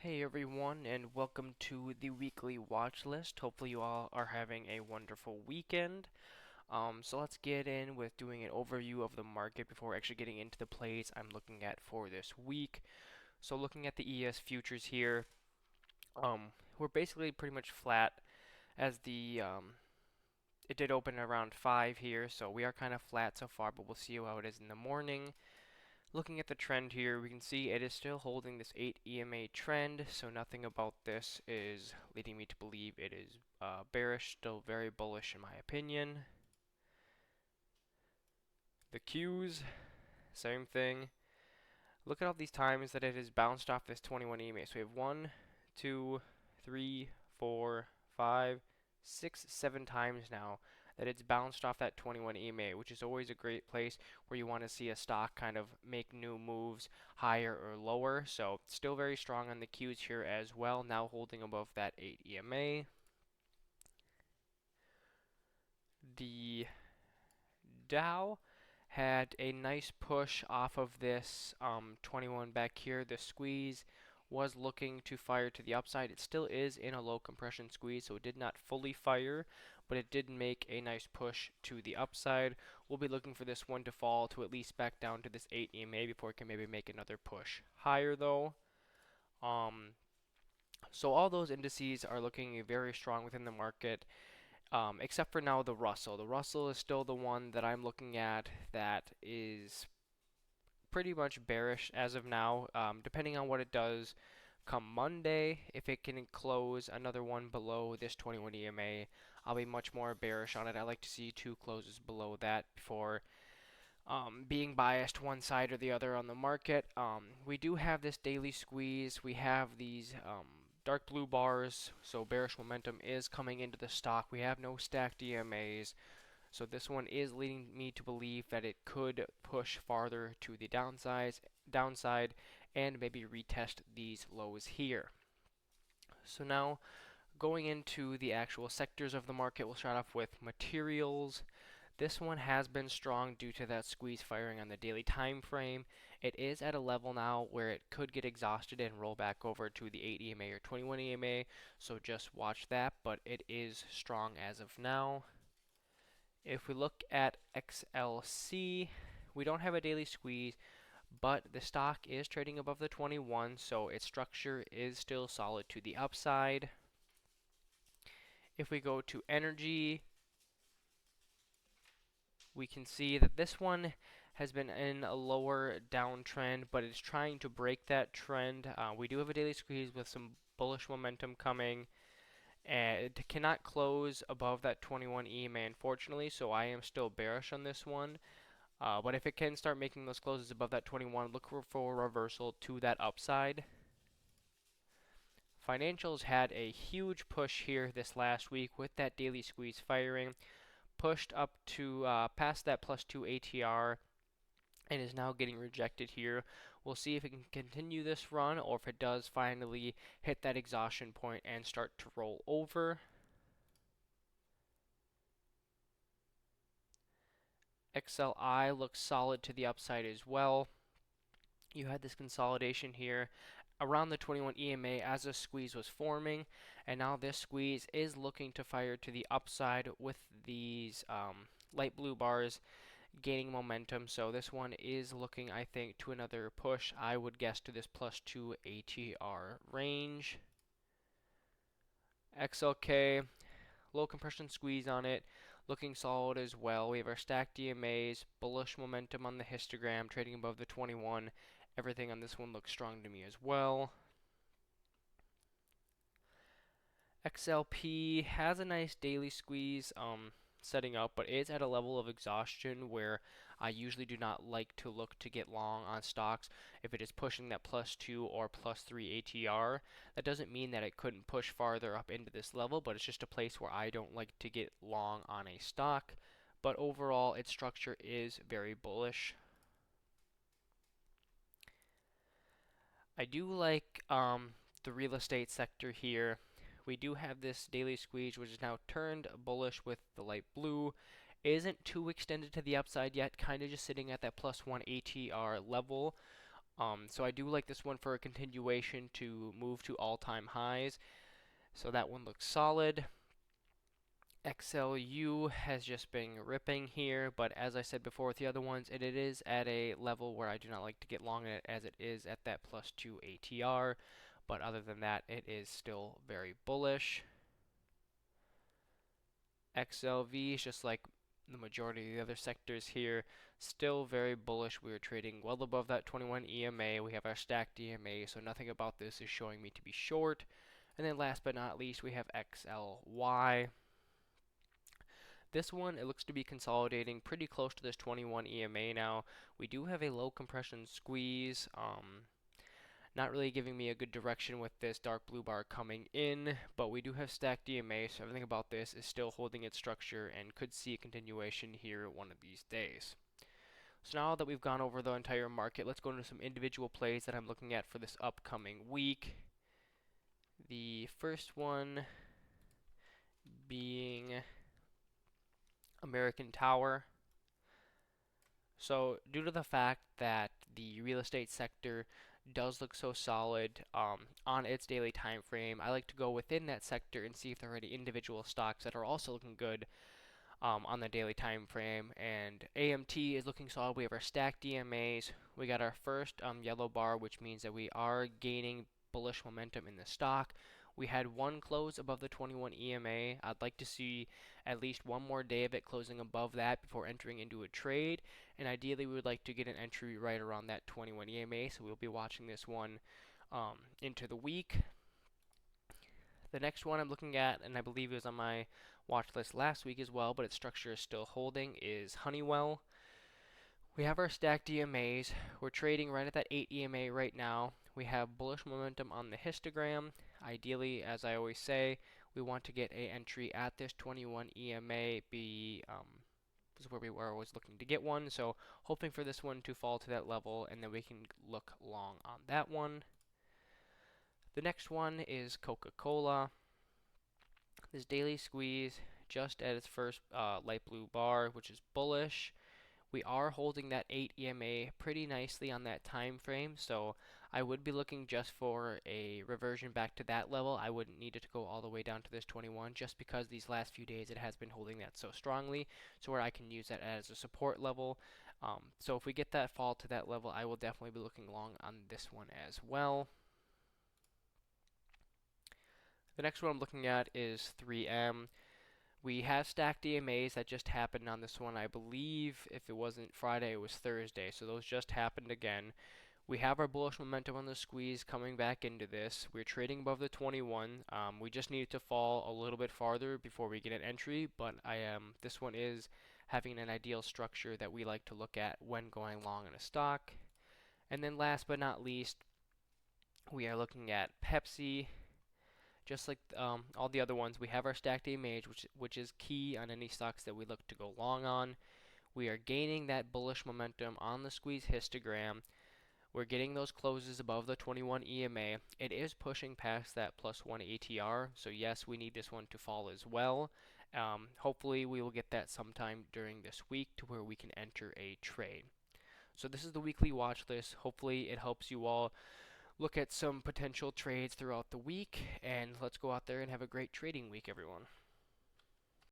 Hey everyone, and welcome to the weekly watch list. Hopefully, you all are having a wonderful weekend. So let's get in with doing an overview of the market before actually getting into the plays I'm looking at for this week. So looking at the ES futures here, we're basically pretty much flat as it did open around 5 here, so we are kind of flat so far, but we'll see how it is in the morning. Looking at the trend here, we can see it is still holding this 8 EMA trend, so nothing about this is leading me to believe it is bearish, still very bullish in my opinion. The Qs, same thing. Look at all these times that it has bounced off this 21 EMA. So we have 1, 2, 3, 4, 5, 6, 7 times now that it's bounced off that 21 EMA, which is always a great place where you want to see a stock kind of make new moves higher or lower. So still very strong on the Qs here as well, now holding above that 8 EMA. The Dow had a nice push off of this 21 back here. The squeeze was looking to fire to the upside. It still is in a low compression squeeze, so it did not fully fire, but it did make a nice push to the upside. We'll be looking for this one to fall to at least back down to this 8 EMA before it can maybe make another push higher though. Um, so all those indices are looking very strong within the market. Except for now the Russell. The Russell is still the one that I'm looking at that is pretty much bearish as of now. Depending on what it does come Monday, if it can close another one below this 21 EMA, I'll be much more bearish on it. I like to see two closes below that before being biased one side or the other on the market. We do have this daily squeeze. We have these dark blue bars, so bearish momentum is coming into the stock. We have no stacked EMAs, so this one is leading me to believe that it could push farther to the downside and maybe retest these lows here. So now going into the actual sectors of the market, we'll start off with materials. This one has been strong due to that squeeze firing on the daily time frame. It is at a level now where it could get exhausted and roll back over to the 8 EMA or 21 EMA, so just watch that, but it is strong as of now. If we look at XLC, we don't have a daily squeeze, but the stock is trading above the 21, so its structure is still solid to the upside. If we go to energy, we can see that this one has been in a lower downtrend, but it's trying to break that trend. We do have a daily squeeze with some bullish momentum coming, and it cannot close above that 21 EMA, unfortunately, so I am still bearish on this one. But if it can start making those closes above that 21, look for a reversal to that upside. Financials had a huge push here this last week with that daily squeeze firing, pushed up to past that +2 ATR, and is now getting rejected here. We'll see if it can continue this run or if it does finally hit that exhaustion point and start to roll over. XLI looks solid to the upside as well. You had this consolidation here around the 21 EMA as a squeeze was forming, and now this squeeze is looking to fire to the upside with these light blue bars gaining momentum. So this one is looking, I think, to another push. I would guess to this +2 ATR range. XLK, low compression squeeze on it, looking solid as well. We have our stacked DMAs, bullish momentum on the histogram, trading above the 21. Everything on this one looks strong to me as well. XLP has a nice daily squeeze setting up, but it's at a level of exhaustion where I usually do not like to look to get long on stocks if it is pushing that +2 or +3 ATR. That doesn't mean that it couldn't push farther up into this level, but it's just a place where I don't like to get long on a stock. But overall, its structure is very bullish. I do like the real estate sector here. We do have this daily squeeze, which is now turned bullish with the light blue. Isn't too extended to the upside yet, kind of just sitting at that +1 ATR level. So I do like this one for a continuation to move to all-time highs. So that one looks solid. XLU has just been ripping here, but as I said before with the other ones, it is at a level where I do not like to get long in it as it is at that +2 ATR. But other than that, it is still very bullish. XLV is just like the majority of the other sectors here, still very bullish. We are trading well above that 21 EMA. We have our stacked EMA, so nothing about this is showing me to be short. And then last but not least, we have XLY. This one, it looks to be consolidating pretty close to this 21 EMA now. We do have a low compression squeeze. Not really giving me a good direction with this dark blue bar coming in, but we do have stacked DMA, so everything about this is still holding its structure and could see a continuation here one of these days. So now that we've gone over the entire market, let's go into some individual plays that I'm looking at for this upcoming week. The first one being American Tower. So due to the fact that the real estate sector does look so solid on its daily time frame, I like to go within that sector and see if there are any individual stocks that are also looking good on the daily time frame. And AMT is looking solid. We have our stacked DMAs. We got our first yellow bar, which means that we are gaining bullish momentum in the stock. We had one close above the 21 EMA. I'd like to see at least one more day of it closing above that before entering into a trade. And ideally, we would like to get an entry right around that 21 EMA. So we'll be watching this one into the week. The next one I'm looking at, and I believe it was on my watch list last week as well, but its structure is still holding, is Honeywell. We have our stacked EMAs. We're trading right at that 8 EMA right now. We have bullish momentum on the histogram. Ideally, as I always say, we want to get a entry at this 21 EMA. This is where we were always looking to get one. So hoping for this one to fall to that level, and then we can look long on that one. The next one is Coca-Cola. This daily squeeze just at its first light blue bar, which is bullish. We are holding that 8 EMA pretty nicely on that time frame, so I would be looking just for a reversion back to that level. I wouldn't need it to go all the way down to this 21 just because these last few days it has been holding that so strongly, so where I can use that as a support level. So if we get that fall to that level, I will definitely be looking long on this one as well. The next one I'm looking at is 3M. We have stacked DMAs that just happened on this one. I believe if it wasn't Friday, it was Thursday. So those just happened again. We have our bullish momentum on the squeeze coming back into this. We're trading above the 21. We just need it to fall a little bit farther before we get an entry. But this one is having an ideal structure that we like to look at when going long in a stock. And then last but not least, we are looking at Pepsi. Just like all the other ones, we have our stacked image, which is key on any stocks that we look to go long on. We are gaining that bullish momentum on the squeeze histogram. We're getting those closes above the 21 EMA. It is pushing past that +1 ATR, so yes, we need this one to fall as well. Hopefully, we will get that sometime during this week to where we can enter a trade. So this is the weekly watch list. Hopefully, it helps you all look at some potential trades throughout the week, and let's go out there and have a great trading week, everyone.